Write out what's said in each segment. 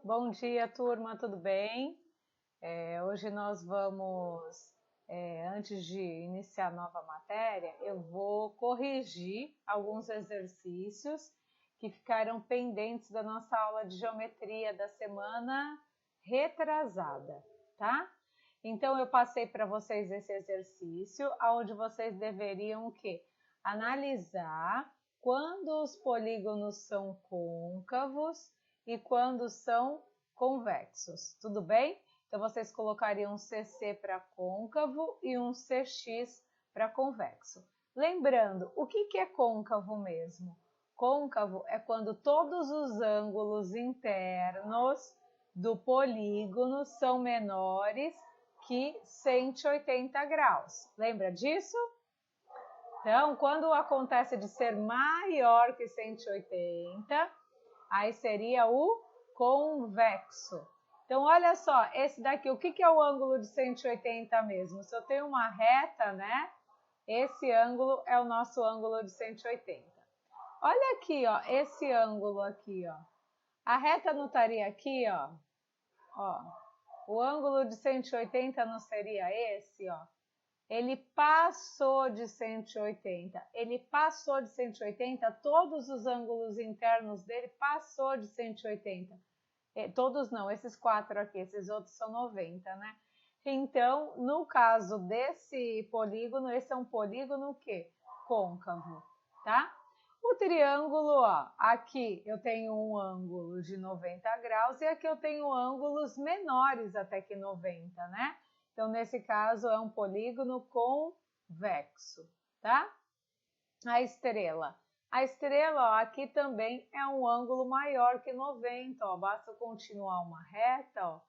Bom dia, turma, tudo bem? Hoje nós vamos, antes de iniciar a nova matéria, eu vou corrigir alguns exercícios que ficaram pendentes da nossa aula de geometria da semana retrasada, tá? Então, eu passei para vocês esse exercício, onde vocês deveriam o quê? Analisar quando os polígonos são côncavos e quando são convexos, tudo bem? Então, vocês colocariam um CC para côncavo e um CX para convexo. Lembrando, o que é côncavo mesmo? Côncavo é quando todos os ângulos internos do polígono são menores que 180 graus. Lembra disso? Então, quando acontece de ser maior que 180, aí seria o convexo. Então, olha só, esse daqui, o que é o ângulo de 180 mesmo? Se eu tenho uma reta, né? Esse ângulo é o nosso ângulo de 180. Olha aqui, ó, esse ângulo aqui, ó. A reta não estaria aqui, ó. O ângulo de 180 não seria esse, ó. Ele passou de 180. Ele passou de 180, todos os ângulos internos dele passou de 180. Todos não, esses quatro aqui, esses outros são 90, né? Então, no caso desse polígono, esse é um polígono o quê? Côncavo, tá? O triângulo, ó, aqui eu tenho um ângulo de 90 graus e aqui eu tenho ângulos menores até que 90, né? Então, nesse caso, é um polígono convexo, tá? A estrela. A estrela, ó, aqui também é um ângulo maior que 90, ó. Basta eu continuar uma reta, ó.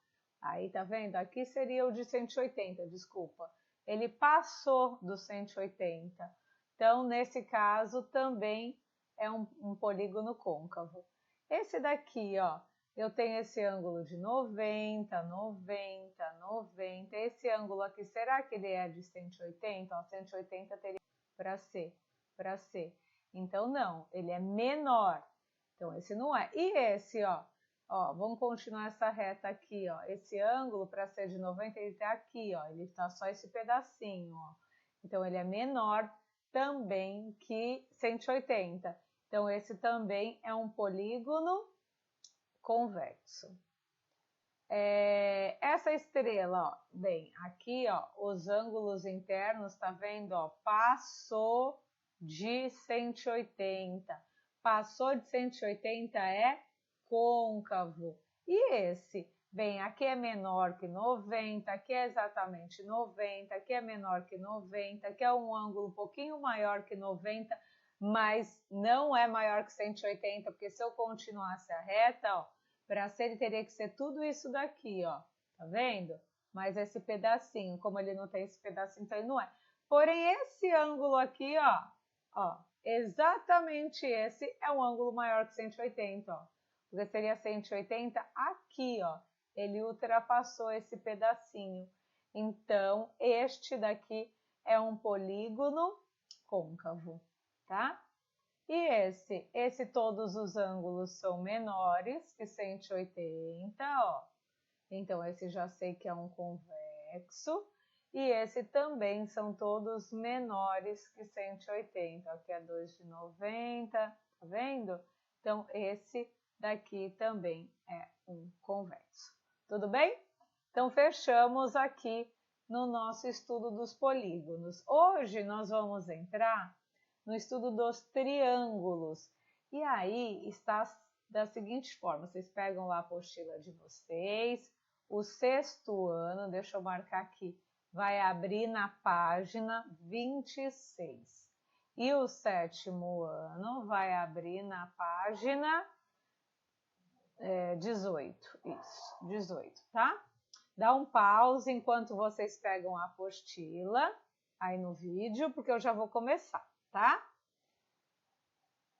Aí, tá vendo? Aqui seria o de 180, desculpa. Ele passou do 180. Então, nesse caso, também é um polígono côncavo. Esse daqui, ó, eu tenho esse ângulo de 90, 90, 90. Esse ângulo aqui, será que ele é de 180? Ó, 180 teria para C. Então, não, ele é menor. Então, esse não é. E esse, ó, vamos continuar essa reta aqui, ó. Esse ângulo, para ser de 90, ele está aqui, ó. Ele está só esse pedacinho, ó. Então, ele é menor também que 180. Então, esse também é um polígono convexo. Essa estrela, ó, bem, aqui, ó, os ângulos internos, tá vendo, ó, passou de 180. Passou de 180 é côncavo. E esse? Bem, aqui é menor que 90, aqui é exatamente 90, aqui é menor que 90, aqui é um ângulo um pouquinho maior que 90, mas não é maior que 180, porque se eu continuasse a reta, ó, para ser, ele teria que ser tudo isso daqui, ó. Tá vendo? Mas esse pedacinho, como ele não tem esse pedacinho, então ele não é. Porém, esse ângulo aqui, ó, exatamente esse é um ângulo maior que 180, ó. Porque seria 180 aqui, ó. Ele ultrapassou esse pedacinho. Então, este daqui é um polígono côncavo, tá? E esse todos os ângulos são menores que 180, ó. Então, esse já sei que é um convexo. E esse também são todos menores que 180. Aqui é 2 de 90, tá vendo? Então, esse daqui também é um convexo. Tudo bem? Então, fechamos aqui no nosso estudo dos polígonos. Hoje nós vamos entrar no estudo dos triângulos. E aí está da seguinte forma, vocês pegam lá a apostila de vocês, o sexto ano, deixa eu marcar aqui, vai abrir na página 26. E o sétimo ano vai abrir na página 18, isso, 18, tá? Dá um pause enquanto vocês pegam a apostila aí no vídeo, porque eu já vou começar, tá?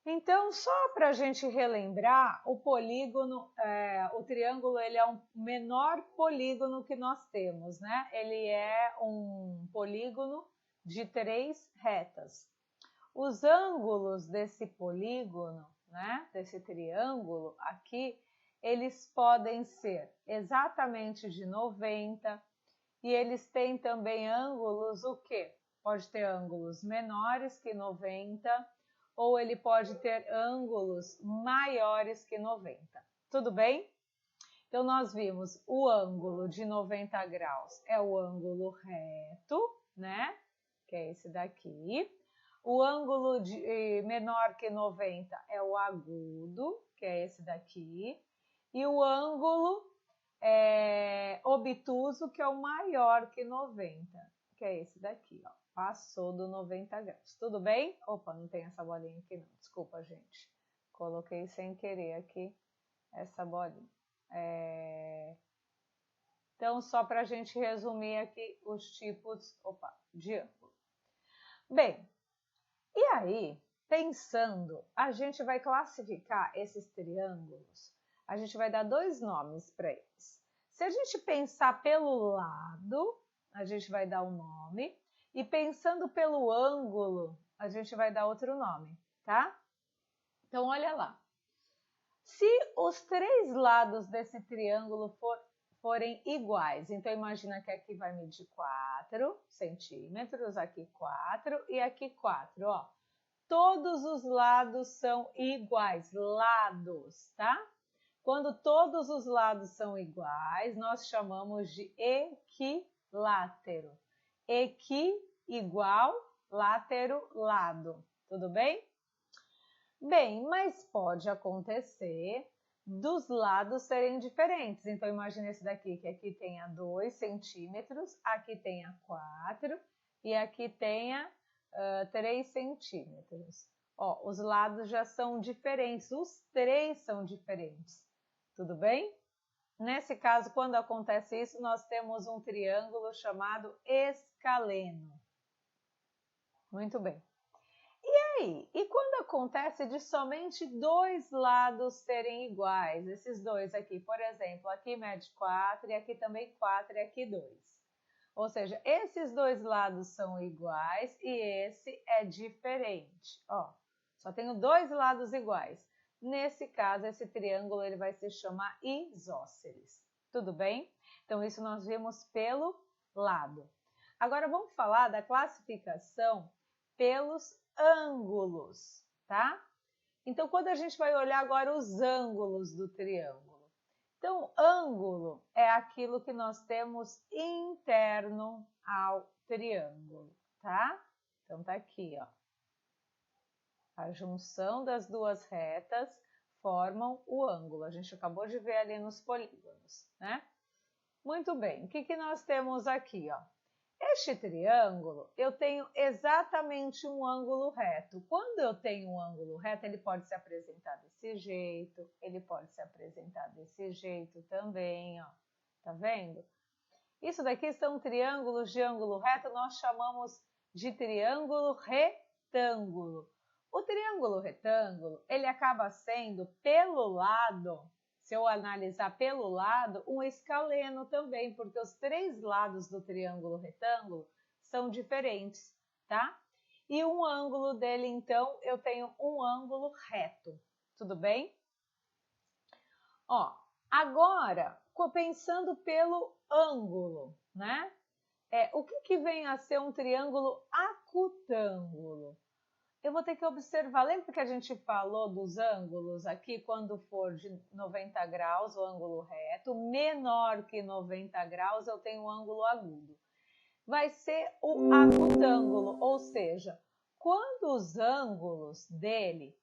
Então, só para a gente relembrar, o polígono, o triângulo, ele é o menor polígono que nós temos, né? Ele é um polígono de 3 retas. Os ângulos desse polígono, né, desse triângulo aqui, eles podem ser exatamente de 90 e eles têm também ângulos o quê? Pode ter ângulos menores que 90 ou ele pode ter ângulos maiores que 90. Tudo bem? Então, nós vimos o ângulo de 90 graus é o ângulo reto, né? Que é esse daqui. O ângulo menor que 90 é o agudo, que é esse daqui. E o ângulo obtuso, que é o maior que 90, que é esse daqui, ó. Passou do 90 graus. Tudo bem? Opa, não tem essa bolinha aqui não. Desculpa, gente. Coloquei sem querer aqui essa bolinha. Então, só para a gente resumir aqui os tipos de ângulo. Bem, e aí, pensando, a gente vai classificar esses triângulos, a gente vai dar dois nomes para eles. Se a gente pensar pelo lado, a gente vai dar um nome, e pensando pelo ângulo, a gente vai dar outro nome, tá? Então, olha lá. Se os três lados desse triângulo forem iguais, então imagina que aqui vai medir 4 centímetros, aqui 4 e aqui 4, ó. Todos os lados são iguais, lados, tá? Quando todos os lados são iguais, nós chamamos de equilátero. Equi, igual, látero, lado. Tudo bem? Bem, mas pode acontecer dos lados serem diferentes. Então, imagine esse daqui, que aqui tenha 2 centímetros, aqui tenha 4 e aqui tenha 3 centímetros. Ó, os lados já são diferentes, os três são diferentes. Tudo bem? Nesse caso, quando acontece isso, nós temos um triângulo chamado escaleno. Muito bem. E quando acontece de somente dois lados serem iguais, esses dois aqui, por exemplo, aqui mede 4 e aqui também 4 e aqui 2. Ou seja, esses dois lados são iguais e esse é diferente. Ó, só tenho dois lados iguais. Nesse caso, esse triângulo ele vai se chamar isósceles. Tudo bem? Então, isso nós vimos pelo lado. Agora, vamos falar da classificação pelos ângulos, tá? Então, quando a gente vai olhar agora os ângulos do triângulo. Então, ângulo é aquilo que nós temos interno ao triângulo, tá? Então, tá aqui, ó. A junção das duas retas formam o ângulo. A gente acabou de ver ali nos polígonos, né? Muito bem, o que nós temos aqui, ó? Este triângulo, eu tenho exatamente um ângulo reto. Quando eu tenho um ângulo reto, ele pode se apresentar desse jeito, ele pode se apresentar desse jeito também, ó. Tá vendo? Isso daqui são triângulos de ângulo reto, nós chamamos de triângulo retângulo. O triângulo retângulo, ele acaba sendo, pelo lado, se eu analisar pelo lado, um escaleno também, porque os três lados do triângulo retângulo são diferentes, tá? E um ângulo dele, então, eu tenho um ângulo reto, tudo bem? Ó, agora, pensando pelo ângulo, né? O que vem a ser um triângulo acutângulo? Eu vou ter que observar, lembra que a gente falou dos ângulos aqui, quando for de 90 graus, o ângulo reto, menor que 90 graus, eu tenho um ângulo agudo. Vai ser o acutângulo, ou seja, quando os ângulos dele,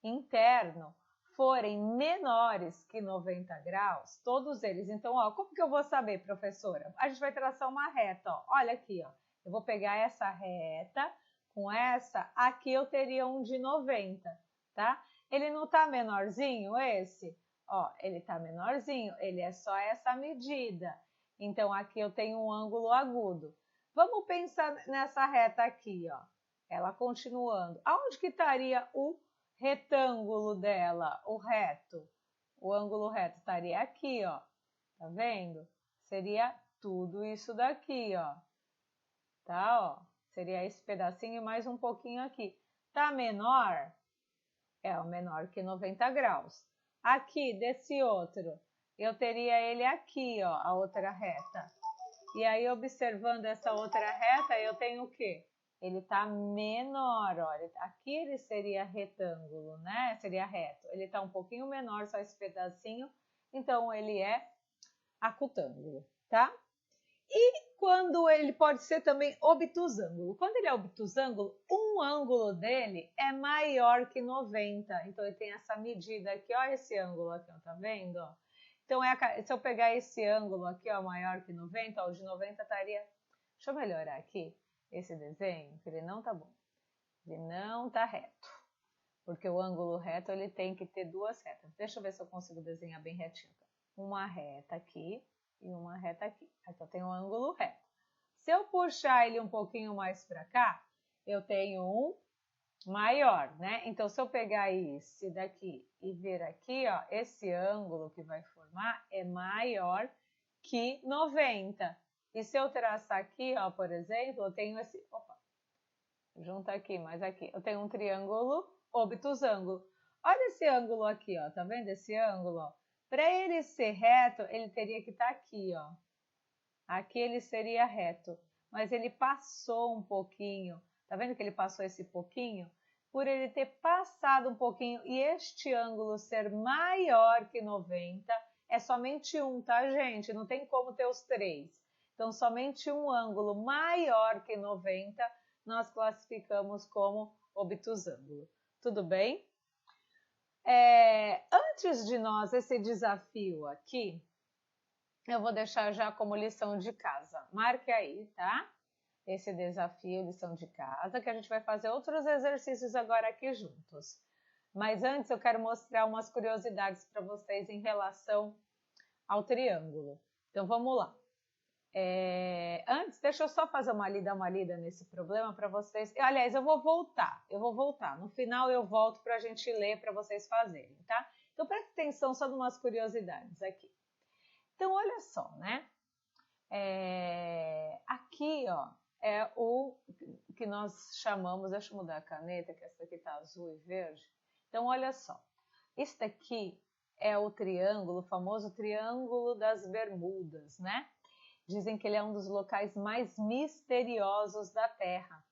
interno, forem menores que 90 graus, todos eles. Então, ó, como que eu vou saber, professora? A gente vai traçar uma reta, ó. Olha aqui, ó. Eu vou pegar essa reta. Com essa, aqui eu teria um de 90, tá? Ele não tá menorzinho esse? Ó, ele tá menorzinho, ele é só essa medida. Então, aqui eu tenho um ângulo agudo. Vamos pensar nessa reta aqui, ó. Ela continuando. Aonde que estaria o retângulo dela, o reto? O ângulo reto estaria aqui, ó. Tá vendo? Seria tudo isso daqui, ó. Tá, ó. Seria esse pedacinho e mais um pouquinho aqui. Tá menor? É o menor que 90 graus. aqui desse outro, eu teria ele aqui, ó, a outra reta. E aí, observando essa outra reta, eu tenho o quê? Ele está menor, olha, aqui ele seria retângulo, né? Seria reto. Ele está um pouquinho menor, só esse pedacinho, então ele é acutângulo, tá? E quando ele pode ser também obtusângulo. Quando ele é obtusângulo, um ângulo dele é maior que 90. Então ele tem essa medida aqui, ó, esse ângulo aqui, ó, tá vendo? Ó? Então se eu pegar esse ângulo aqui, ó, maior que 90, ó, o de 90 estaria... Deixa eu melhorar aqui esse desenho, que ele não tá bom. Ele não tá reto. Porque o ângulo reto, ele tem que ter duas retas. Deixa eu ver se eu consigo desenhar bem retinho. Uma reta aqui e uma reta aqui. Então, eu tenho um ângulo reto. Se eu puxar ele um pouquinho mais para cá, eu tenho um maior, né? Então, se eu pegar esse daqui e ver aqui, ó, esse ângulo que vai formar é maior que 90. E se eu traçar aqui, ó, por exemplo, eu tenho esse... Opa! Junta aqui, mais aqui. Eu tenho um triângulo obtusângulo. Olha esse ângulo aqui, ó. Tá vendo esse ângulo, ó? Para ele ser reto, ele teria que estar aqui, ó. Aqui ele seria reto, mas ele passou um pouquinho. Tá vendo que ele passou esse pouquinho? Por ele ter passado um pouquinho e este ângulo ser maior que 90, é somente um, tá, gente? Não tem como ter os três. Então, somente um ângulo maior que 90, nós classificamos como obtusângulo. Tudo bem? Antes de nós, esse desafio aqui, eu vou deixar já como lição de casa. Marque aí, tá? Esse desafio, lição de casa, que a gente vai fazer outros exercícios agora aqui juntos. Mas antes eu quero mostrar umas curiosidades para vocês em relação ao triângulo. Então vamos lá. Antes, deixa eu só fazer uma lida nesse problema para vocês. Aliás, eu vou voltar. No final eu volto para a gente ler para vocês fazerem, tá? Então preste atenção só em umas curiosidades aqui. Então olha só, né? Aqui, ó, é o que nós chamamos, deixa eu mudar a caneta, que essa aqui tá azul e verde. Então olha só, este aqui é o triângulo, o famoso Triângulo das Bermudas, né? Dizem que ele é um dos locais mais misteriosos da Terra.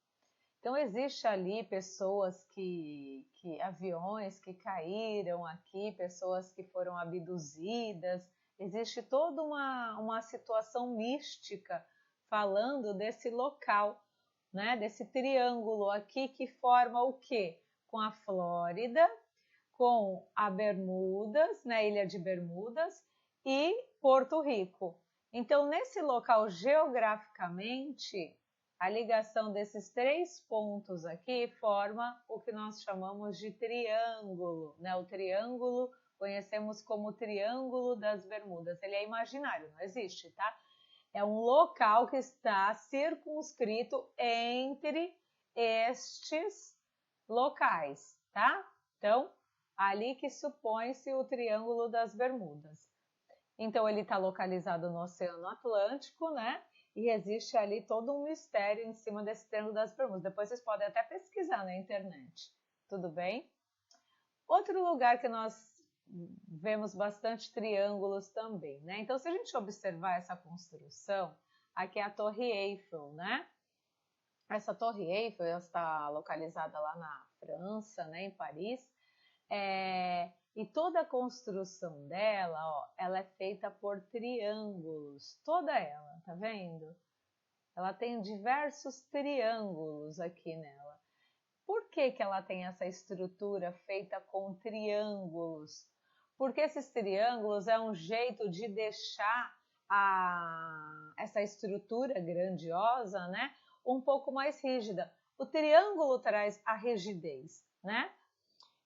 Então, existe ali pessoas aviões que caíram aqui, pessoas que foram abduzidas. Existe toda uma situação mística falando desse local, né? Desse triângulo aqui que forma o quê? Com a Flórida, com a Bermudas, né? Ilha de Bermudas e Porto Rico. Então, nesse local, geograficamente, a ligação desses três pontos aqui forma o que nós chamamos de triângulo, né? O triângulo conhecemos como Triângulo das Bermudas. Ele é imaginário, não existe, tá? É um local que está circunscrito entre estes locais, tá? Então, ali que supõe-se o Triângulo das Bermudas. Então, ele está localizado no Oceano Atlântico, né? E existe ali todo um mistério em cima desse Triângulo das Bermudas. Depois vocês podem até pesquisar na internet, tudo bem? Outro lugar que nós vemos bastante triângulos também, né? Então, se a gente observar essa construção, aqui é a Torre Eiffel, né? Essa Torre Eiffel está localizada lá na França, né? Em Paris. E toda a construção dela, ó, ela é feita por triângulos, toda ela, tá vendo? Ela tem diversos triângulos aqui nela. Por que ela tem essa estrutura feita com triângulos? Porque esses triângulos é um jeito de deixar essa estrutura grandiosa, né, um pouco mais rígida. O triângulo traz a rigidez, né?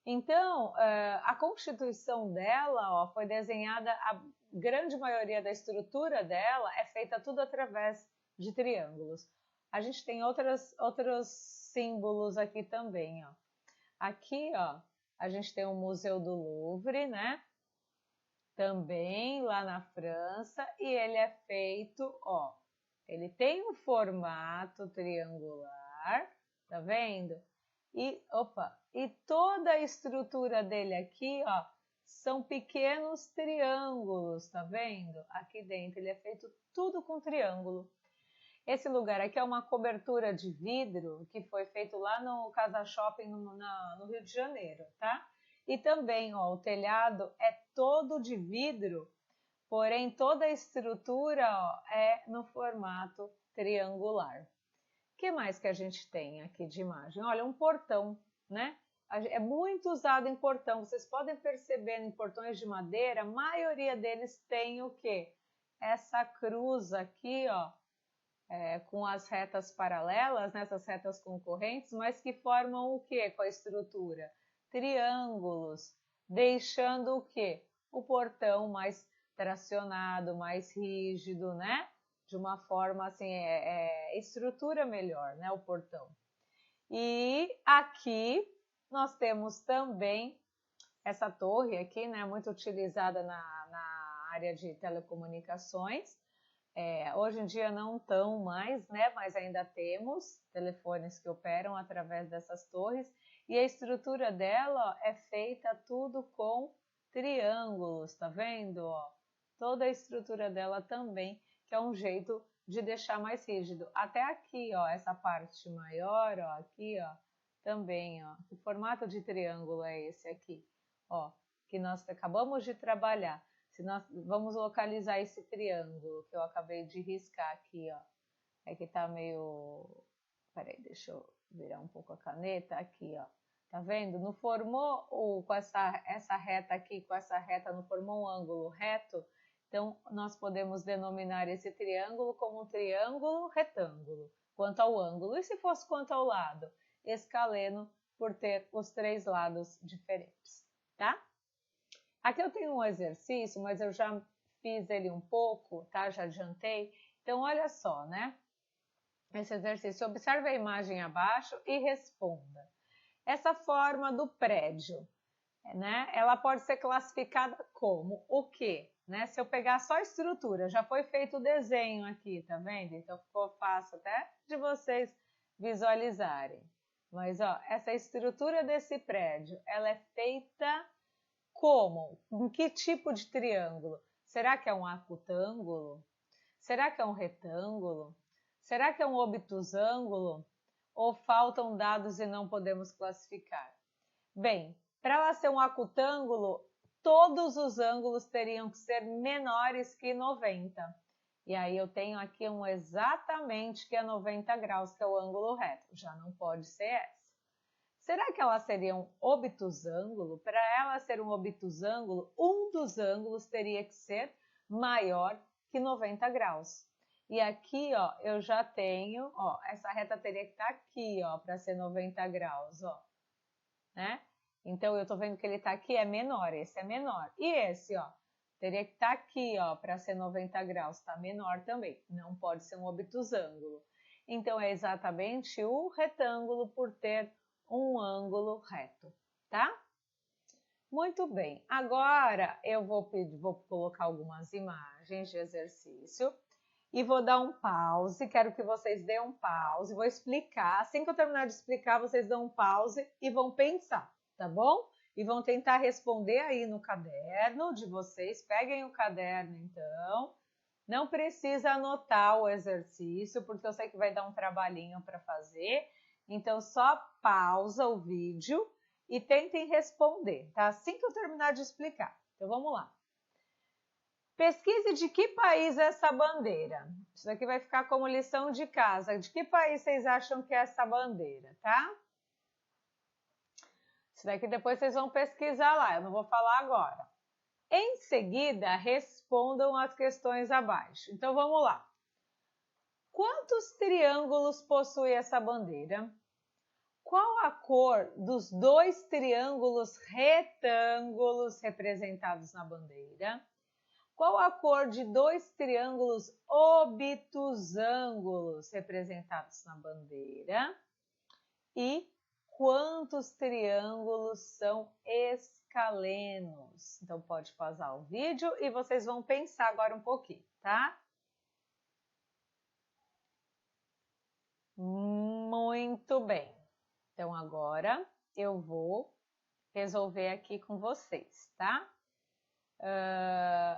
Então, a constituição dela, ó, foi desenhada, a grande maioria da estrutura dela é feita tudo através de triângulos. A gente tem outros símbolos aqui também, ó. Aqui, ó, a gente tem o Museu do Louvre, né? Também lá na França, e ele é feito, ó, ele tem um formato triangular, tá vendo? E toda a estrutura dele aqui, ó, são pequenos triângulos, tá vendo? Aqui dentro ele é feito tudo com triângulo. Esse lugar aqui é uma cobertura de vidro que foi feito lá no Casa Shopping no Rio de Janeiro, tá? E também, ó, o telhado é todo de vidro, porém toda a estrutura, ó, é no formato triangular. O que mais que a gente tem aqui de imagem? Olha, um portão, né? É muito usado em portão. Vocês podem perceber em portões de madeira, a maioria deles tem o quê? Essa cruz aqui, ó, com as retas paralelas, nessas retas concorrentes, mas que formam o quê com a estrutura? Triângulos, deixando o quê? O portão mais tracionado, mais rígido, né? De uma forma assim, estrutura melhor, né? O portão. E aqui nós temos também essa torre aqui, né? Muito utilizada na área de telecomunicações. Hoje em dia não tão mais, né? Mas ainda temos telefones que operam através dessas torres. E a estrutura dela é feita tudo com triângulos, tá vendo? Ó, toda a estrutura dela também, que é um jeito de deixar mais rígido. Até aqui, ó, essa parte maior, ó, aqui, ó, também, ó. Que formato de triângulo é esse aqui? Ó, que nós acabamos de trabalhar. Se nós vamos localizar esse triângulo que eu acabei de riscar aqui, ó. É que tá meio... Peraí, deixa eu virar um pouco a caneta. Aqui, ó. Tá vendo? Não formou com essa reta aqui, com essa reta, não formou um ângulo reto. Então, nós podemos denominar esse triângulo como um triângulo retângulo, quanto ao ângulo. E se fosse quanto ao lado? Escaleno, por ter os três lados diferentes, tá? Aqui eu tenho um exercício, mas eu já fiz ele um pouco, tá? Já adiantei. Então, olha só, né? Esse exercício, observe a imagem abaixo e responda. Essa forma do prédio, né? Ela pode ser classificada como o quê? Né? Se eu pegar só a estrutura, já foi feito o desenho aqui, tá vendo? Então ficou fácil até de vocês visualizarem. Mas, ó, essa estrutura desse prédio, ela é feita como? Em que tipo de triângulo? Será que é um acutângulo? Será que é um retângulo? Será que é um obtusângulo? Ou faltam dados e não podemos classificar? Bem, para ela ser um acutângulo, todos os ângulos teriam que ser menores que 90. E aí eu tenho aqui um exatamente que é 90 graus, que é o ângulo reto. Já não pode ser essa. Será que ela seria um obtusângulo? Para ela ser um obtusângulo, um dos ângulos teria que ser maior que 90 graus. E aqui, ó, eu já tenho, ó, essa reta teria que estar aqui, ó, para ser 90 graus, ó, né? Então, eu tô vendo que ele tá aqui, é menor, esse é menor. E esse, ó, teria que estar aqui, ó, para ser 90 graus, tá menor também. Não pode ser um obtusângulo. Então, é exatamente o retângulo por ter um ângulo reto, tá? Muito bem, agora eu vou colocar algumas imagens de exercício e vou dar um pause, quero que vocês deem um pause, vou explicar, assim que eu terminar de explicar, vocês dão um pause e vão pensar, tá bom? E vão tentar responder aí no caderno de vocês, peguem o caderno então, não precisa anotar o exercício, porque eu sei que vai dar um trabalhinho para fazer, então só pausa o vídeo e tentem responder, tá? Assim que eu terminar de explicar. Então vamos lá. Pesquise de que país é essa bandeira. Isso daqui vai ficar como lição de casa. De que país vocês acham que é essa bandeira, tá? Isso daqui depois vocês vão pesquisar lá, eu não vou falar agora. Em seguida, respondam as questões abaixo. Então vamos lá. Quantos triângulos possui essa bandeira? Qual a cor dos dois triângulos retângulos representados na bandeira? Qual a cor de dois triângulos obtusângulos representados na bandeira? E quantos triângulos são escalenos? Então pode pausar o vídeo e vocês vão pensar agora um pouquinho, tá? Muito bem. Então agora eu vou resolver aqui com vocês, tá?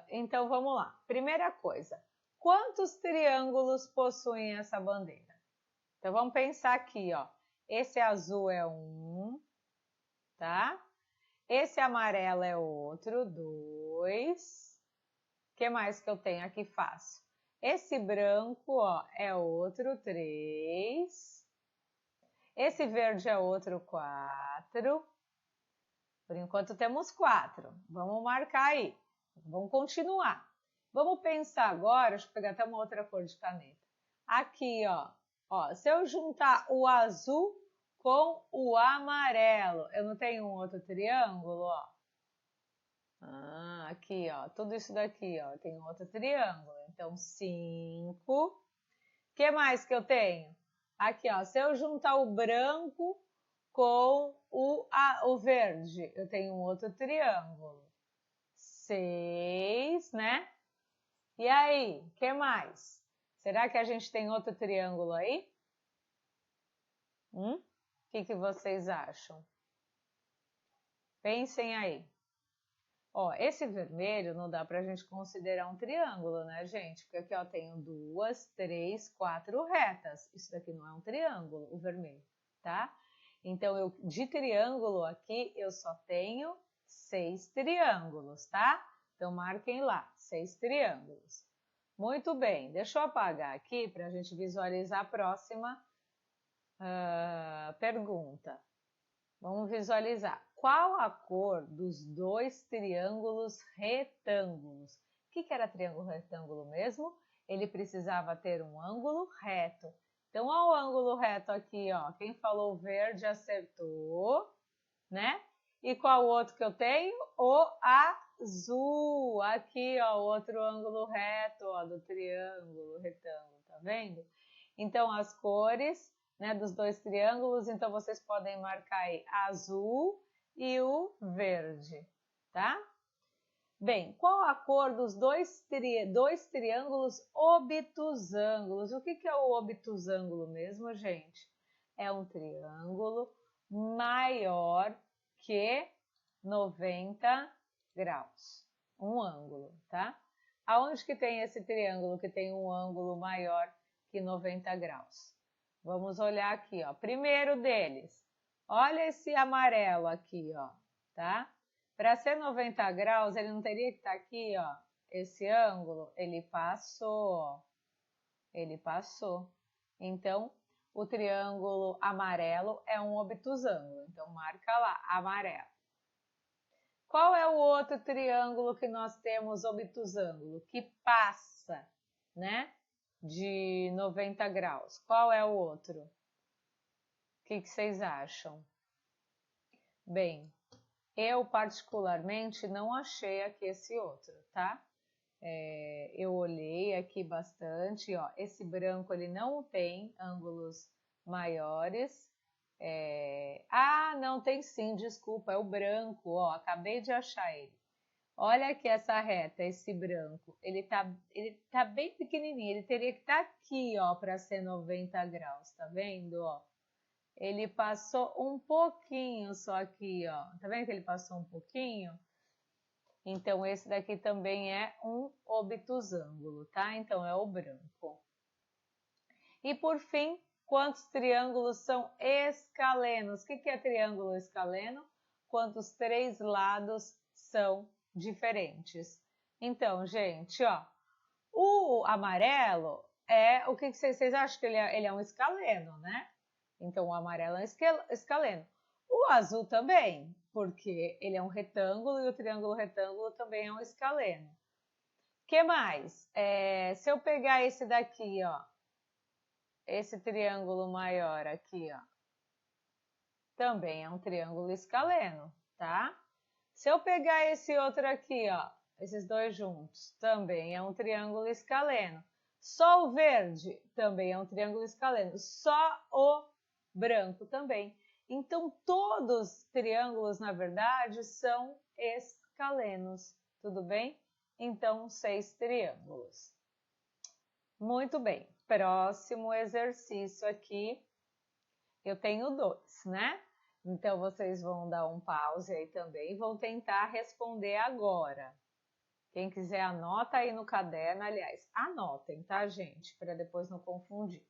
Então, vamos lá. Primeira coisa, quantos triângulos possuem essa bandeira? Então, vamos pensar aqui, ó. Esse azul é um, tá? Esse amarelo é outro, 2. O que mais que eu tenho aqui fácil? Esse branco, ó, é outro, 3. Esse verde é outro, 4. Por enquanto temos 4. Vamos marcar aí. Vamos continuar. Vamos pensar agora, deixa eu pegar até uma outra cor de caneta. Aqui, ó, se eu juntar o azul com o amarelo, eu não tenho um outro triângulo, ó. Aqui, ó, tudo isso daqui, ó, tem um outro triângulo. Então, 5. O que mais que eu tenho? Aqui, ó, se eu juntar o branco com o verde, eu tenho um outro triângulo. 6, né? E aí, o que mais? Será que a gente tem outro triângulo aí? O que vocês acham? Pensem aí. Ó, esse vermelho não dá pra gente considerar um triângulo, né, gente? Porque aqui, ó, tenho 2, 3, 4 retas. Isso daqui não é um triângulo, o vermelho, tá? Então, de triângulo aqui, eu só tenho 6 triângulos, tá? Então, marquem lá, 6 triângulos. Muito bem, deixa eu apagar aqui para a gente visualizar a próxima pergunta. Vamos visualizar. Qual a cor dos 2 triângulos retângulos? O que era triângulo retângulo mesmo? Ele precisava ter um ângulo reto. Então, ó, o ângulo reto aqui, ó. Quem falou verde acertou, né? E qual outro que eu tenho? O azul. Aqui, ó, outro ângulo reto, ó, do triângulo retângulo, tá vendo? Então, as cores, né, dos 2 triângulos, então vocês podem marcar aí azul e o verde, tá? Bem, qual a cor dos dois triângulos obtusângulos? O que é o obtusângulo mesmo, gente? É um triângulo maior que 90 graus. Um ângulo, tá? Aonde que tem esse triângulo que tem um ângulo maior que 90 graus? Vamos olhar aqui, ó. Primeiro deles, olha esse amarelo aqui, ó, tá? Para ser 90 graus, ele não teria que estar aqui, ó, esse ângulo? Ele passou, ó. Ele passou. Então, o triângulo amarelo é um obtusângulo. Então, marca lá, amarelo. Qual é o outro triângulo que nós temos obtusângulo? Que passa, né? De 90 graus. Qual é o outro? O que vocês acham? Bem, eu particularmente não achei aqui esse outro, tá? Eu olhei aqui bastante, ó. Esse branco ele não tem ângulos maiores. Não tem sim, desculpa, é o branco, ó. Acabei de achar ele. Olha aqui essa reta, esse branco, ele tá bem pequenininho, ele teria que estar aqui, ó, para ser 90 graus, tá vendo, ó? Ele passou um pouquinho só aqui, ó, tá vendo que ele passou um pouquinho? Então, esse daqui também é um obtusângulo, tá? Então, é o branco. E, por fim, quantos triângulos são escalenos? O que é triângulo escaleno? Quantos 3 lados são diferentes. Então, gente, ó, o amarelo é, o que vocês acham que ele é um escaleno, né? Então, o amarelo é escaleno. O azul também, porque ele é um retângulo e o triângulo retângulo também é um escaleno. O que mais? Se eu pegar esse daqui, ó, esse triângulo maior aqui, ó, também é um triângulo escaleno, tá? Se eu pegar esse outro aqui, ó, esses dois juntos, também é um triângulo escaleno. Só o verde também é um triângulo escaleno. Só o branco também. Então, todos os triângulos, na verdade, são escalenos. Tudo bem? Então, 6 triângulos. Muito bem. Próximo exercício aqui. Eu tenho 2, né? Então, vocês vão dar um pause aí também e vão tentar responder agora. Quem quiser, anota aí no caderno. Aliás, anotem, tá, gente? Para depois não confundir.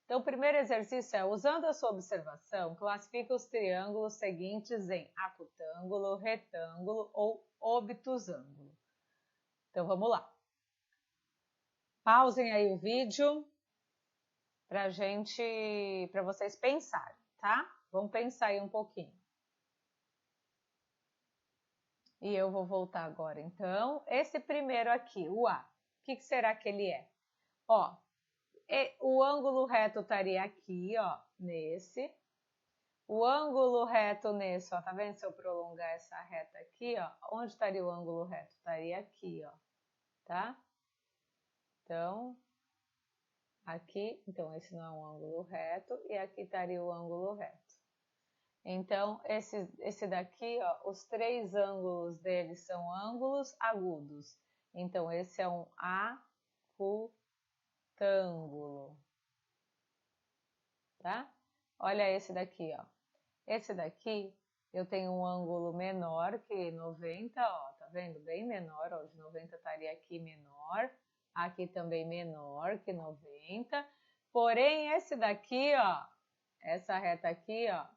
Então, o primeiro exercício é, usando a sua observação, classifique os triângulos seguintes em acutângulo, retângulo ou obtusângulo. Então, vamos lá. Pausem aí o vídeo para vocês pensarem, tá? Vamos pensar aí um pouquinho. E eu vou voltar agora, então. Esse primeiro aqui, o A, o que será que ele é? Ó, o ângulo reto estaria aqui, ó, nesse. O ângulo reto nesse, ó, tá vendo? Se eu prolongar essa reta aqui, ó, onde estaria o ângulo reto? Estaria aqui, ó, tá? Então, aqui, então esse não é um ângulo reto, e aqui estaria o ângulo reto. Então, esse daqui, ó, os três ângulos dele são ângulos agudos. Então, esse é um acutângulo, tá? Olha esse daqui, ó. Esse daqui, eu tenho um ângulo menor que 90, ó, tá vendo? Bem menor, ó, de 90 estaria aqui menor. Aqui também menor que 90. Porém, esse daqui, ó, essa reta aqui, ó,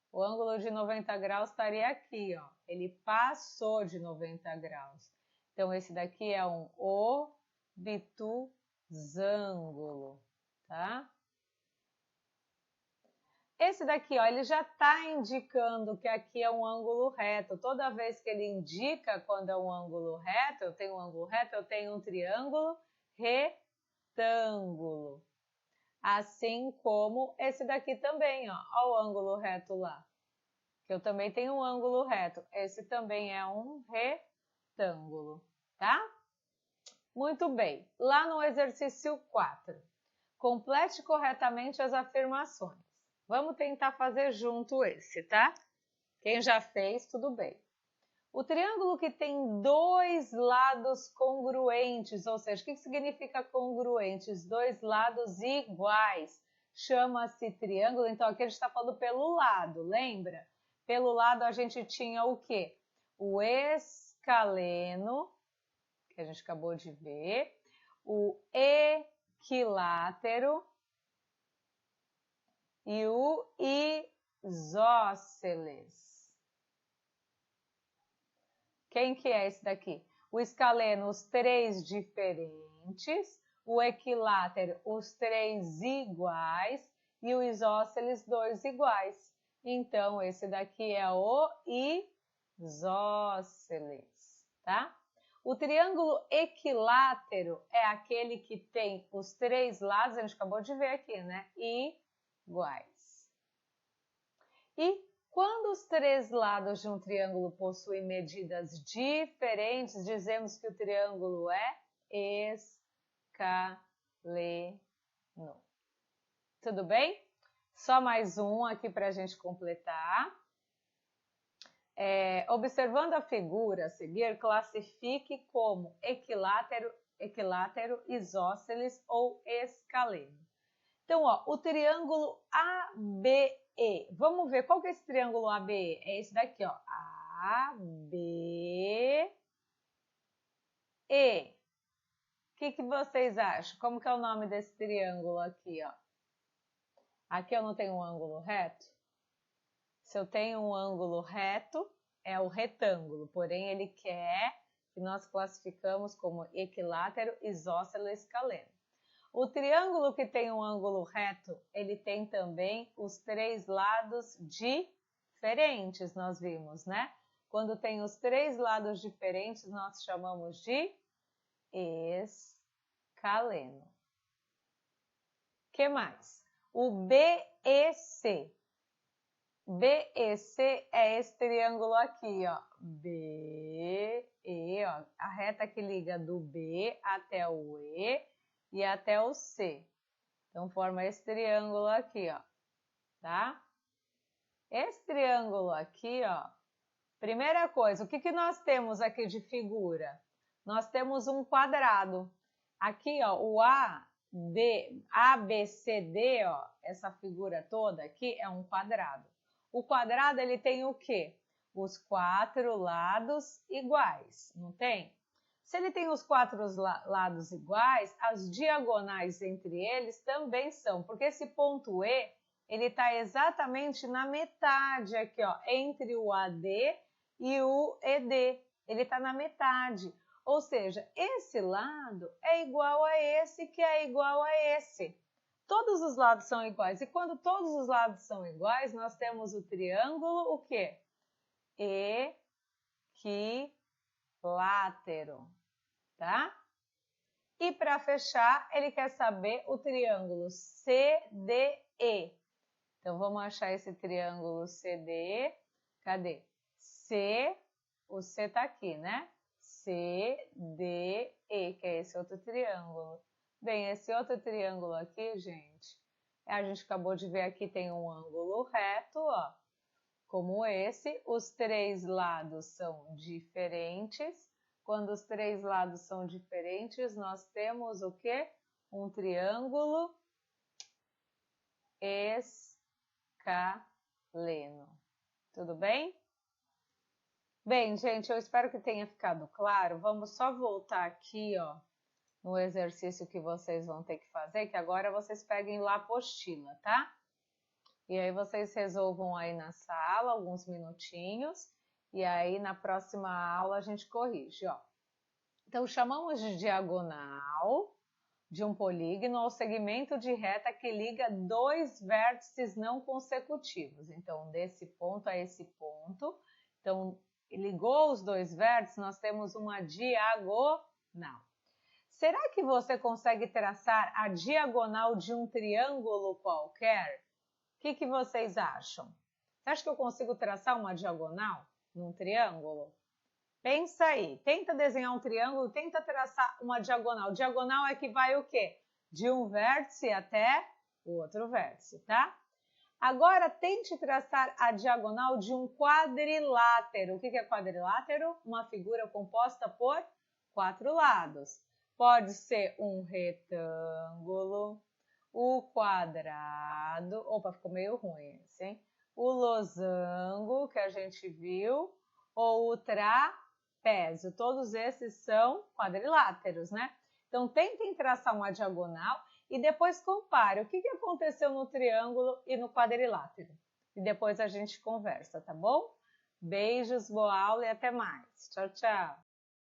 o ângulo de 90 graus estaria aqui, ó. Ele passou de 90 graus. Então, esse daqui é um obtusângulo, tá? Esse daqui, ó, ele já está indicando que aqui é um ângulo reto. Toda vez que ele indica quando é um ângulo reto, eu tenho um ângulo reto, eu tenho um triângulo retângulo. Assim como esse daqui também, ó. Olha o ângulo reto lá. Que eu também tenho um ângulo reto. Esse também é um retângulo, tá? Muito bem. Lá no exercício 4, complete corretamente as afirmações. Vamos tentar fazer junto esse, tá? Quem já fez, tudo bem. O triângulo que tem dois lados congruentes, ou seja, o que significa congruentes? Dois lados iguais. Chama-se triângulo. Então, aqui a gente está falando pelo lado, lembra? Pelo lado a gente tinha o quê? O escaleno, que a gente acabou de ver. O equilátero e o isósceles. Quem que é esse daqui? O escaleno, os três diferentes, o equilátero, os três iguais e o isósceles, dois iguais. Então, esse daqui é o isósceles, tá? O triângulo equilátero é aquele que tem os três lados, a gente acabou de ver aqui, né? Iguais. E quando os três lados de um triângulo possuem medidas diferentes, dizemos que o triângulo é escaleno. Tudo bem? Só mais um aqui para a gente completar. Observando a figura a seguir, classifique como equilátero, isósceles ou escaleno. Então, ó, o triângulo ABE. Vamos ver qual que é esse triângulo ABE? É esse daqui, ó. ABE. O que vocês acham? Como que é o nome desse triângulo aqui, ó? Aqui eu não tenho um ângulo reto. Se eu tenho um ângulo reto, é o retângulo. Porém, ele quer que nós classificamos como equilátero, isósceles, escaleno. O triângulo que tem um ângulo reto, ele tem também os três lados diferentes, nós vimos, né? Quando tem os três lados diferentes, nós chamamos de escaleno. O que mais? O BEC. BEC é esse triângulo aqui, ó. BE, ó. A reta que liga do B até o E e até o C. Então, forma esse triângulo aqui, ó, tá? Esse triângulo aqui, ó, primeira coisa, o que nós temos aqui de figura? Nós temos um quadrado. Aqui, ó, o ABCD, ó, essa figura toda aqui é um quadrado. O quadrado ele tem o quê? Os 4 lados iguais, não tem? Se ele tem os 4 lados iguais, as diagonais entre eles também são, porque esse ponto E, ele está exatamente na metade aqui, ó, entre o AD e o ED. Ele está na metade, ou seja, esse lado é igual a esse, que é igual a esse. Todos os lados são iguais, e quando todos os lados são iguais, nós temos o triângulo, o quê? Equilátero, tá? E para fechar, ele quer saber o triângulo CDE. Então, vamos achar esse triângulo CDE. Cadê? O C tá aqui, né? CDE, que é esse outro triângulo. Bem, esse outro triângulo aqui, gente, a gente acabou de ver aqui, tem um ângulo reto, ó, como esse. Os 3 lados são diferentes. Quando os 3 lados são diferentes, nós temos o quê? Um triângulo escaleno. Tudo bem? Bem, gente, eu espero que tenha ficado claro. Vamos só voltar aqui, ó, no exercício que vocês vão ter que fazer, que agora vocês peguem lá a apostila, tá? E aí vocês resolvam aí na sala alguns minutinhos, e aí na próxima aula a gente corrige, ó. Então, chamamos de diagonal de um polígono ao segmento de reta que liga 2 vértices não consecutivos. Então, desse ponto a esse ponto. Então, ligou os 2 vértices, nós temos uma diagonal. Será que você consegue traçar a diagonal de um triângulo qualquer? O que vocês acham? Você acha que eu consigo traçar uma diagonal num triângulo? Pensa aí, tenta desenhar um triângulo, tenta traçar uma diagonal. Diagonal é que vai o quê? De um vértice até o outro vértice, tá? Agora, tente traçar a diagonal de um quadrilátero. O que é quadrilátero? Uma figura composta por 4 lados. Pode ser um retângulo, o quadrado, opa, ficou meio ruim esse, hein? O losango, que a gente viu, ou o trapézio. Todos esses são quadriláteros, né? Então, tentem traçar uma diagonal e depois compare o que aconteceu no triângulo e no quadrilátero. E depois a gente conversa, tá bom? Beijos, boa aula e até mais. Tchau, tchau!